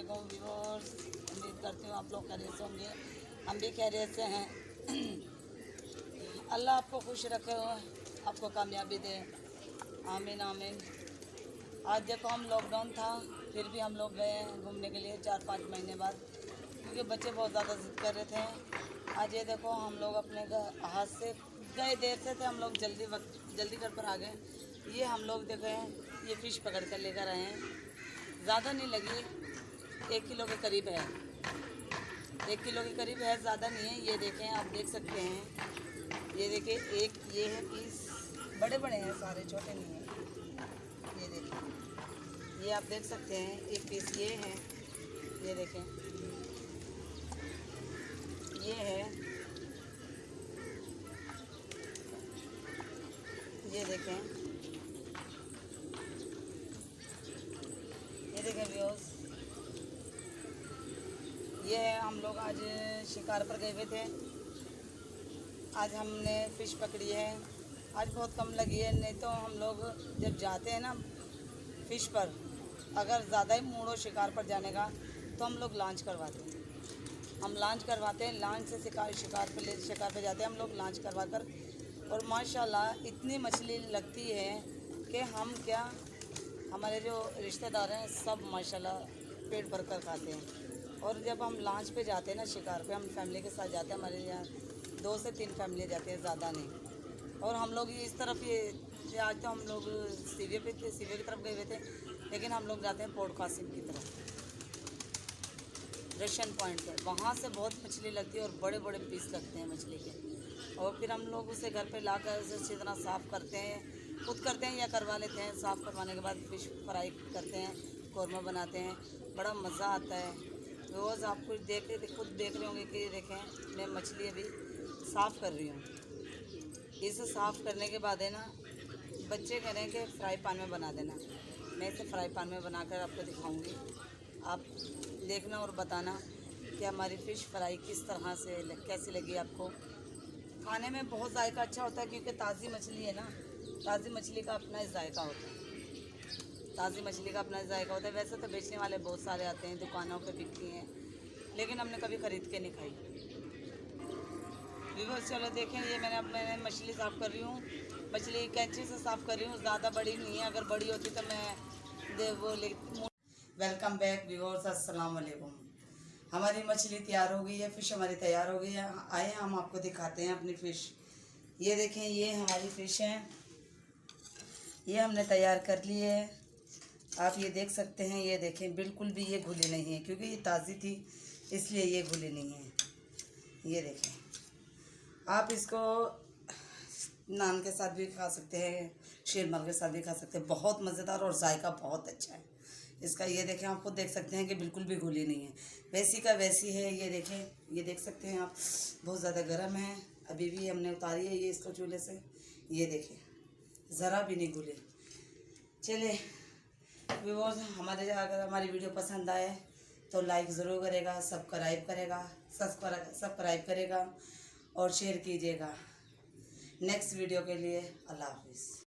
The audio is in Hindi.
वालेकुम व्यूअर्स। उम्मीद करती हूँ आप लोग खैरियत से होंगे, हम भी खैरियत से हैं। अल्लाह आपको खुश रखे, आपको कामयाबी दे, आमीन आमीन। आज देखो हम लॉकडाउन था, फिर भी हम लोग गए हैं घूमने के लिए 4-5 महीने बाद, क्योंकि बच्चे बहुत ज़्यादा ज़िद कर रहे थे। आज ये देखो हम लोग अपने हाथ से गए, देर से थे हम लोग, जल्दी घर पर आ गए। ये हम लोग देखे हैं, ये फ़िश पकड़ कर लेकर आए हैं। ज़्यादा नहीं लगी, 1 किलो के करीब है, 1 किलो के करीब है, ज़्यादा नहीं है। ये देखें, आप देख सकते हैं, ये देखिए, एक ये है पीस, बड़े बड़े हैं सारे, छोटे नहीं हैं। ये देखें, ये आप देख सकते हैं, एक पीस ये है, ये देखें, ये है, ये देखें, ये देखें व्यूअर्स, ये है। हम लोग आज शिकार पर गए हुए थे, आज हमने फ़िश पकड़ी है। आज बहुत कम लगी है, नहीं तो हम लोग जब जाते हैं ना फ़िश पर, अगर ज़्यादा ही मूड हो शिकार पर जाने का तो हम लोग लॉन्च करवाते हैं। हम लॉन्च करवाते हैं, लॉन्च से शिकार पे जाते हैं हम लोग लॉन्च करवा कर, और माशाल्लाह इतनी मछली लगती है कि हम क्या, हमारे जो रिश्तेदार हैं सब माशाल्लाह पेट भर कर खाते हैं। और जब हम लॉन्च पे जाते हैं ना शिकार पे, हम फैमिली के साथ जाते हैं, हमारे यहाँ 2 से 3 फैमिली जाती है, ज़्यादा नहीं। और हम लोग इस तरफ ये आज तो हम लोग सीवे पे थे, सीवे की तरफ गए हुए थे, लेकिन हम लोग जाते हैं पोर्ट कासिम की तरफ, रशियन पॉइंट पे। वहाँ से बहुत मछली लगती है और बड़े बड़े पीस लगते हैं मछली के। और फिर हम लोग उसे घर पे लाकर उसे अच्छी तरह साफ़ करते हैं, खुद करते हैं या करवा लेते हैं। साफ़ करवाने के बाद फ़िश फ्राई करते हैं, कौरमा बनाते हैं, बड़ा मज़ा आता है। रोज़ आप कुछ खुद देख रहे होंगे कि देखें, मैं मछली अभी साफ़ कर रही हूँ। इसे साफ़ करने के बाद है ना, बच्चे कह रहे हैं कि फ्राई पैन में बना देना। मैं इसे फ्राई पैन में बनाकर आपको दिखाऊंगी, आप देखना और बताना कि हमारी फ़िश फ्राई किस तरह से कैसी लगी आपको। खाने में बहुत जायका अच्छा होता है, क्योंकि ताज़ी मछली है ना, ताज़ी मछली का अपना ही जायका होता है, ताज़ी मछली का अपना जायका होता है। वैसे तो बेचने वाले बहुत सारे आते हैं, दुकानों पे बिकती हैं, लेकिन हमने कभी ख़रीद के नहीं खाई। व्यूअर्स चलो देखें, ये मैंने मछली साफ़ कर रही हूँ, मछली कैंची से साफ़ कर रही हूँ, ज़्यादा बड़ी नहीं है, अगर बड़ी होती तो मैं वेलकम बैक व्यूअर्स, अस्सलाम वालेकुम। हमारी मछली तैयार हो गई है, फ़िश हमारी तैयार हो गई है। आए हम आपको दिखाते हैं अपनी फ़िश। ये देखें, ये हमारी फ़िश है, ये हमने तैयार कर ली है, आप ये देख सकते हैं। ये देखें, बिल्कुल भी ये घुली नहीं है, क्योंकि ये ताज़ी थी इसलिए ये घुली नहीं है। ये देखें, आप इसको नान के साथ भी खा सकते हैं, शीरमल के साथ भी खा सकते हैं, बहुत मज़ेदार और जायका बहुत अच्छा है इसका। ये देखें, आप खुद देख सकते हैं कि बिल्कुल भी घुली नहीं है, वैसी का वैसी है। ये देखें, ये देख सकते हैं आप, बहुत ज़्यादा गर्म है, अभी भी हमने उतारी है ये इसको चूल्हे से। ये देखें, ज़रा भी नहीं घुले। चले व्यूअर्स, अगर हमारी वीडियो पसंद आए तो लाइक ज़रूर करेगा, सब्सक्राइब करेगा और शेयर कीजिएगा। नेक्स्ट वीडियो के लिए अल्लाह हाफिज़।